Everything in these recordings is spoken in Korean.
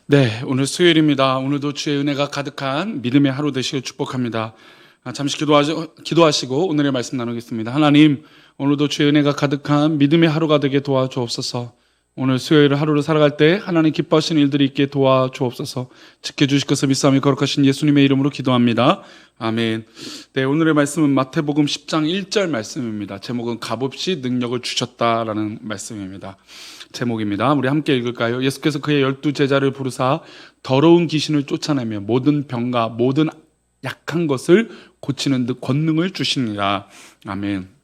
네, 오늘 수요일입니다. 오늘도 주의 은혜가 가득한 믿음의 하루 되시길 축복합니다. 잠시 기도하시고 오늘의 말씀 나누겠습니다. 하나님, 오늘도 주의 은혜가 가득한 믿음의 하루가 되게 도와주옵소서. 오늘 수요일 하루를 살아갈 때 하나님 기뻐하시는 일들이 있게 도와주옵소서. 지켜주실 것을 믿사오며 거룩하신 예수님의 이름으로 기도합니다. 아멘. 네, 오늘의 말씀은 마태복음 10장 1절 말씀입니다. 제목은 값없이 능력을 주셨다라는 말씀입니다. 제목입니다. 우리 함께 읽을까요? 예수께서 그의 12 제자를 부르사 더러운 귀신을 쫓아내며 모든 병과 모든 약한 것을 고치는 듯 권능을 주시니라. 아멘.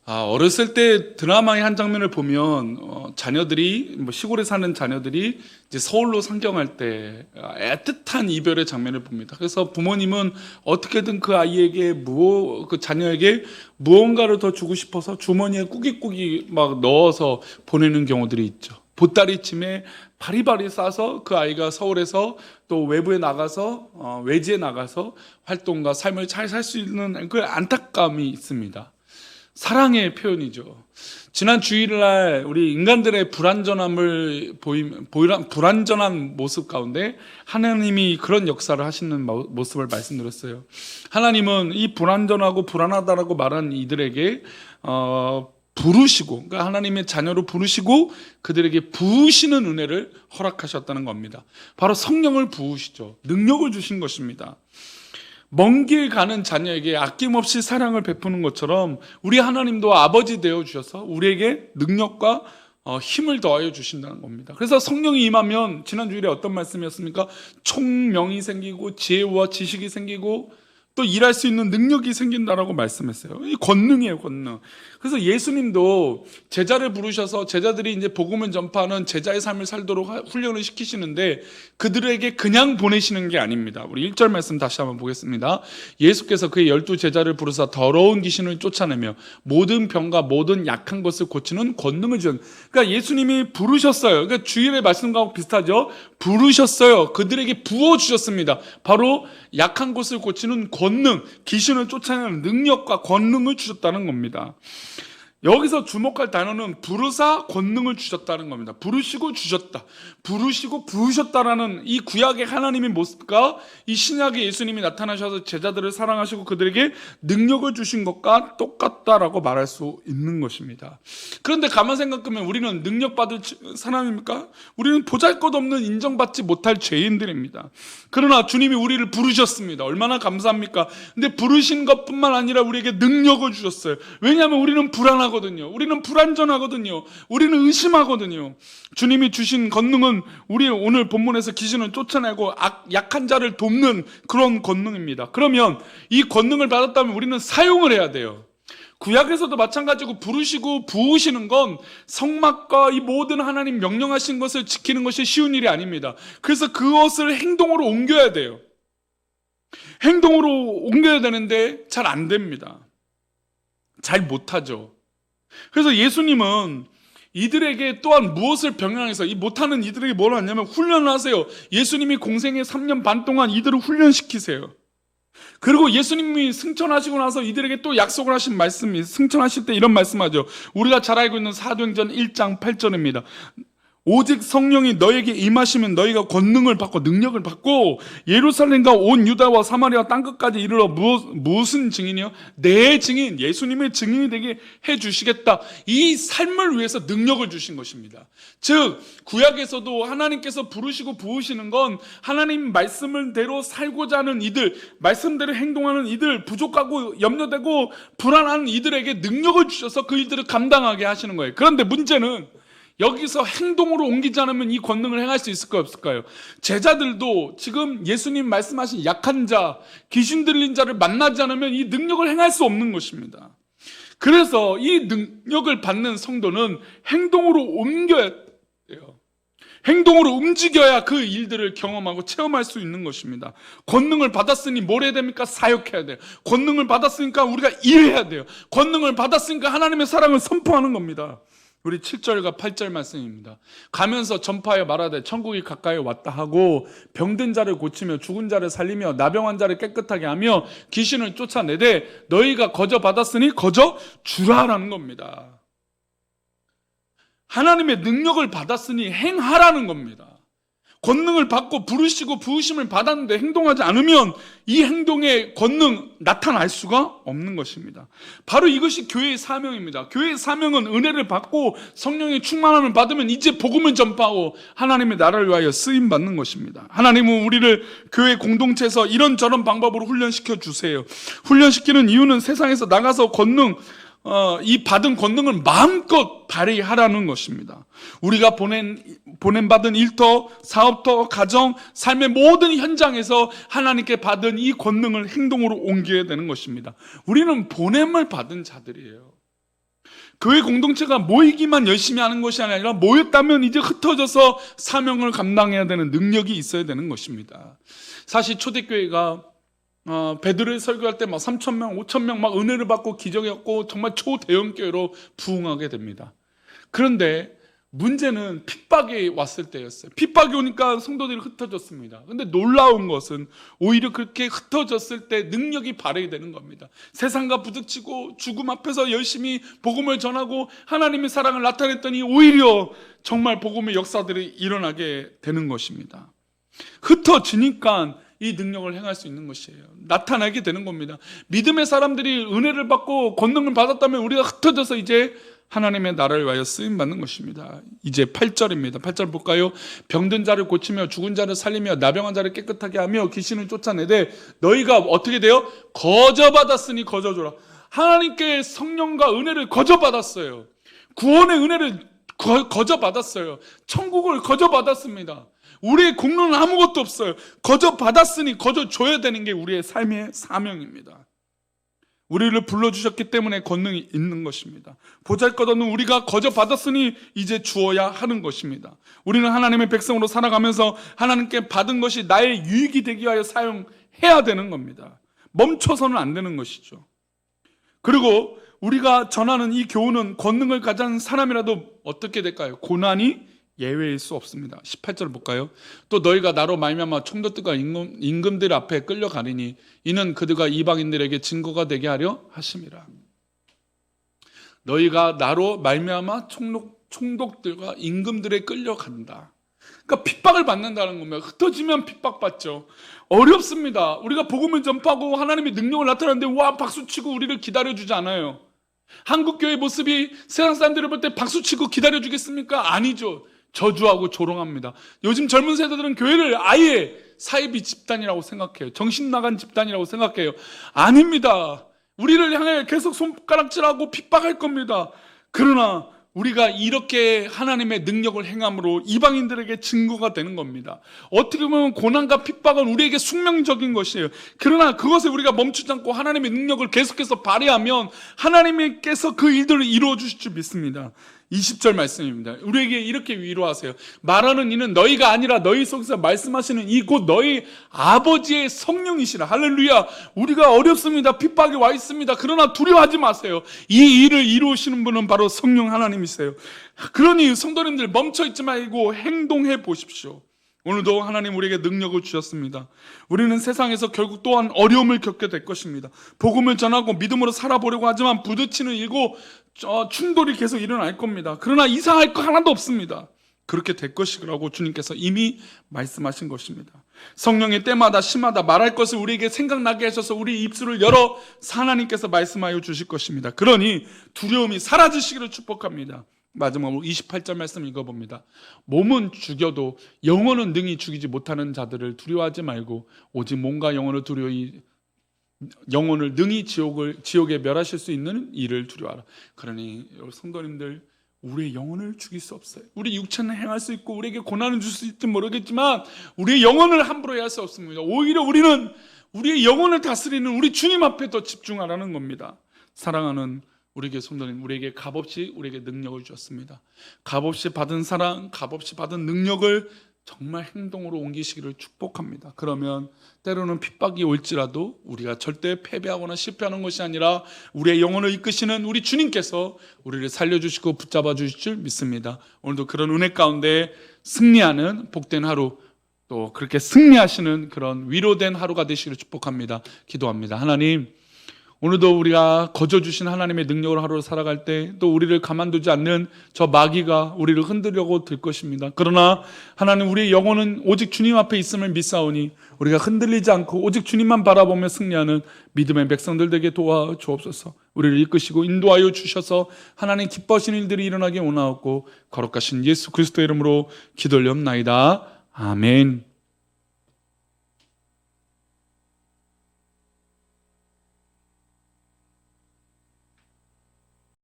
어렸을 때 드라마의 한 장면을 보면 자녀들이 시골에 사는 자녀들이 이제 서울로 상경할 때 애틋한 이별의 장면을 봅니다. 그래서 부모님은 어떻게든 그 아이에게 그 자녀에게 무언가를 더 주고 싶어서 주머니에 꾸깃꾸깃 막 넣어서 보내는 경우들이 있죠. 보따리쯤에 바리바리 싸서 그 아이가 서울에서 또 외부에 나가서 외지에 나가서 활동과 삶을 잘 살 수 있는 그 안타까움이 있습니다. 사랑의 표현이죠. 지난 주일날 우리 인간들의 불완전한 모습 가운데 하나님이 그런 역사를 하시는 모습을 말씀드렸어요. 하나님은 이 불완전하고 불안하다라고 말한 이들에게 부르시고, 그러니까 하나님의 자녀로 부르시고 그들에게 부으시는 은혜를 허락하셨다는 겁니다. 바로 성령을 부으시죠. 능력을 주신 것입니다. 먼 길 가는 자녀에게 아낌없이 사랑을 베푸는 것처럼 우리 하나님도 아버지 되어 주셔서 우리에게 능력과 힘을 더하여 주신다는 겁니다. 그래서 성령이 임하면 지난주일에 어떤 말씀이었습니까? 총명이 생기고 지혜와 지식이 생기고 또 일할 수 있는 능력이 생긴다라고 말씀했어요. 이 권능이에요, 권능. 그래서 예수님도 제자를 부르셔서 제자들이 이제 복음을 전파하는 제자의 삶을 살도록 훈련을 시키시는데 그들에게 그냥 보내시는 게 아닙니다. 우리 1절 말씀 다시 한번 보겠습니다. 예수께서 그의 12 제자를 부르사 더러운 귀신을 쫓아내며 모든 병과 모든 약한 것을 고치는 권능을 주셨. 그러니까 예수님이 부르셨어요. 그러니까 주일의 말씀과 비슷하죠. 부르셨어요. 그들에게 부어 주셨습니다. 바로 약한 것을 고치는 권능, 귀신을 쫓아내는 능력과 권능을 주셨다는 겁니다. 여기서 주목할 단어는 부르사 권능을 주셨다는 겁니다. 부르시고 주셨다. 부르시고 부으셨다라는 이 구약의 하나님의 모습과 이 신약의 예수님이 나타나셔서 제자들을 사랑하시고 그들에게 능력을 주신 것과 똑같다라고 말할 수 있는 것입니다. 그런데 가만 생각하면 우리는 능력받을 사람입니까? 우리는 보잘것없는 인정받지 못할 죄인들입니다. 그러나 주님이 우리를 부르셨습니다. 얼마나 감사합니까? 근데 부르신 것뿐만 아니라 우리에게 능력을 주셨어요. 왜냐하면 우리는 불안하거든요. 우리는 불완전하거든요. 우리는 의심하거든요. 주님이 주신 권능은 우리 오늘 본문에서 귀신을 쫓아내고 약한 자를 돕는 그런 권능입니다. 그러면 이 권능을 받았다면 우리는 사용을 해야 돼요. 구약에서도 마찬가지고 부르시고 부으시는 건 성막과 이 모든 하나님 명령하신 것을 지키는 것이 쉬운 일이 아닙니다. 그래서 그것을 행동으로 옮겨야 돼요. 행동으로 옮겨야 되는데 잘 안 됩니다. 잘 못하죠. 그래서 예수님은 이들에게 또한 무엇을 병행해서 이 못하는 이들에게 뭘 하냐면 훈련을 하세요. 예수님이 공생의 3년 반 동안 이들을 훈련시키세요. 그리고 예수님이 승천하시고 나서 이들에게 또 약속을 하신 말씀이 승천하실 때 이런 말씀하죠. 우리가 잘 알고 있는 사도행전 1장 8절입니다. 오직 성령이 너에게 임하시면 너희가 권능을 받고 능력을 받고 예루살렘과 온 유다와 사마리아 땅끝까지 이르러 무슨 증인이요? 내 증인, 예수님의 증인이 되게 해주시겠다. 이 삶을 위해서 능력을 주신 것입니다. 즉 구약에서도 하나님께서 부르시고 부으시는 건 하나님 말씀대로 살고자 하는 이들, 말씀대로 행동하는 이들, 부족하고 염려되고 불안한 이들에게 능력을 주셔서 그 일들을 감당하게 하시는 거예요. 그런데 문제는 여기서 행동으로 옮기지 않으면 이 권능을 행할 수 있을까요, 없을까요? 제자들도 지금 예수님 말씀하신 약한 자, 귀신 들린 자를 만나지 않으면 이 능력을 행할 수 없는 것입니다. 그래서 이 능력을 받는 성도는 행동으로 옮겨야 돼요. 행동으로 움직여야 그 일들을 경험하고 체험할 수 있는 것입니다. 권능을 받았으니 뭘 해야 됩니까? 사역해야 돼요. 권능을 받았으니까 우리가 일해야 돼요. 권능을 받았으니까 하나님의 사랑을 선포하는 겁니다. 우리 7절과 8절 말씀입니다. 가면서 전파하여 말하되 천국이 가까이 왔다 하고 병든 자를 고치며 죽은 자를 살리며 나병한 자를 깨끗하게 하며 귀신을 쫓아내되 너희가 거저 받았으니 거저 주라라는 겁니다. 하나님의 능력을 받았으니 행하라는 겁니다. 권능을 받고 부르시고 부으심을 받았는데 행동하지 않으면 이 행동의 권능 나타날 수가 없는 것입니다. 바로 이것이 교회의 사명입니다. 교회의 사명은 은혜를 받고 성령의 충만함을 받으면 이제 복음을 전파하고 하나님의 나라를 위하여 쓰임 받는 것입니다. 하나님은 우리를 교회 공동체에서 이런저런 방법으로 훈련시켜 주세요. 훈련시키는 이유는 세상에서 나가서 권능, 이 받은 권능을 마음껏 발휘하라는 것입니다. 우리가 보냄받은 일터, 사업터, 가정, 삶의 모든 현장에서 하나님께 받은 이 권능을 행동으로 옮겨야 되는 것입니다. 우리는 보냄을 받은 자들이에요. 교회 공동체가 모이기만 열심히 하는 것이 아니라 모였다면 이제 흩어져서 사명을 감당해야 되는 능력이 있어야 되는 것입니다. 사실 초대교회가 베드로의 설교할 때 막 3,000명, 5,000명 막 은혜를 받고 기적이었고 정말 초대형 교회로 부흥하게 됩니다. 그런데 문제는 핍박이 왔을 때였어요. 핍박이 오니까 성도들이 흩어졌습니다. 근데 놀라운 것은 오히려 그렇게 흩어졌을 때 능력이 발휘되는 겁니다. 세상과 부딪히고 죽음 앞에서 열심히 복음을 전하고 하나님의 사랑을 나타냈더니 오히려 정말 복음의 역사들이 일어나게 되는 것입니다. 흩어지니까 이 능력을 행할 수 있는 것이에요. 나타나게 되는 겁니다. 믿음의 사람들이 은혜를 받고 권능을 받았다면 우리가 흩어져서 이제 하나님의 나라를 위하여 쓰임받는 것입니다. 이제 8절입니다. 8절 볼까요? 병든 자를 고치며 죽은 자를 살리며 나병한 자를 깨끗하게 하며 귀신을 쫓아내되 너희가 어떻게 돼요? 거저받았으니 거저줘라. 하나님께 성령과 은혜를 거저받았어요. 구원의 은혜를 거저받았어요. 천국을 거저받았습니다. 우리의 공로는 아무것도 없어요. 거저 받았으니 거저 줘야 되는 게 우리의 삶의 사명입니다. 우리를 불러주셨기 때문에 권능이 있는 것입니다. 보잘것없는 우리가 거저 받았으니 이제 주어야 하는 것입니다. 우리는 하나님의 백성으로 살아가면서 하나님께 받은 것이 나의 유익이 되기 위하여 사용해야 되는 겁니다. 멈춰서는 안 되는 것이죠. 그리고 우리가 전하는 이 교훈은 권능을 가진 사람이라도 어떻게 될까요? 고난이 예외일 수 없습니다. 18절 볼까요? 또 너희가 나로 말미암아 총독들과 임금들 앞에 끌려가리니 이는 그들과 이방인들에게 증거가 되게 하려 하심이라. 너희가 나로 말미암아 총독들과 임금들에 끌려간다. 그러니까 핍박을 받는다는 겁니다. 흩어지면 핍박받죠. 어렵습니다. 우리가 복음을 전파하고 하나님의 능력을 나타내는데 와 박수치고 우리를 기다려주지 않아요. 한국교회 모습이 세상 사람들을 볼 때 박수치고 기다려주겠습니까? 아니죠. 저주하고 조롱합니다. 요즘 젊은 세대들은 교회를 아예 사이비 집단이라고 생각해요. 정신 나간 집단이라고 생각해요. 아닙니다. 우리를 향해 계속 손가락질하고 핍박할 겁니다. 그러나 우리가 이렇게 하나님의 능력을 행함으로 이방인들에게 증거가 되는 겁니다. 어떻게 보면 고난과 핍박은 우리에게 숙명적인 것이에요. 그러나 그것에 우리가 멈추지 않고 하나님의 능력을 계속해서 발휘하면 하나님께서 그 일들을 이루어 주실 줄 믿습니다. 20절 말씀입니다. 우리에게 이렇게 위로하세요. 말하는 이는 너희가 아니라 너희 속에서 말씀하시는 이 곧 너희 아버지의 성령이시라. 할렐루야. 우리가 어렵습니다. 핍박이 와 있습니다. 그러나 두려워하지 마세요. 이 일을 이루시는 분은 바로 성령 하나님이세요. 그러니 성도님들 멈춰있지 말고 행동해 보십시오. 오늘도 하나님 우리에게 능력을 주셨습니다. 우리는 세상에서 결국 또한 어려움을 겪게 될 것입니다. 복음을 전하고 믿음으로 살아보려고 하지만 부딪히는 일고 충돌이 계속 일어날 겁니다. 그러나 이상할 거 하나도 없습니다. 그렇게 될 것이라고 주님께서 이미 말씀하신 것입니다. 성령의 때마다 시마다 말할 것을 우리에게 생각나게 하셔서 우리 입술을 열어 하나님께서 말씀하여 주실 것입니다. 그러니 두려움이 사라지시기를 축복합니다. 마지막으로 28절 말씀 읽어봅니다. 몸은 죽여도 영혼은 능히 죽이지 못하는 자들을 두려워하지 말고 오직 몸과 영혼을 영혼을 능히 지옥에 멸하실 수 있는 일을 두려워하라. 그러니 성도님들 우리의 영혼을 죽일 수 없어요. 우리 육체는 행할 수 있고 우리에게 고난을 줄 수 있을지 모르겠지만 우리의 영혼을 함부로 해할 수 없습니다. 오히려 우리는 우리의 영혼을 다스리는 우리 주님 앞에 더 집중하라는 겁니다. 사랑하는 우리에게 성도님, 우리에게 값없이 우리에게 능력을 주었습니다. 값없이 받은 사랑, 값없이 받은 능력을 정말 행동으로 옮기시기를 축복합니다. 그러면 때로는 핍박이 올지라도 우리가 절대 패배하거나 실패하는 것이 아니라 우리의 영혼을 이끄시는 우리 주님께서 우리를 살려주시고 붙잡아 주실 줄 믿습니다. 오늘도 그런 은혜 가운데 승리하는 복된 하루, 또 그렇게 승리하시는 그런 위로된 하루가 되시기를 축복합니다. 기도합니다. 하나님, 오늘도 우리가 거저 주신 하나님의 능력을 하루 살아갈 때 또 우리를 가만두지 않는 저 마귀가 우리를 흔들려고 들 것입니다. 그러나 하나님, 우리의 영혼은 오직 주님 앞에 있음을 믿사오니 우리가 흔들리지 않고 오직 주님만 바라보며 승리하는 믿음의 백성들 되게 도와주옵소서. 우리를 이끄시고 인도하여 주셔서 하나님 기뻐하시는 일들이 일어나게 원하옵고 거룩하신 예수 그리스도의 이름으로 기도 올리옵나이다. 아멘.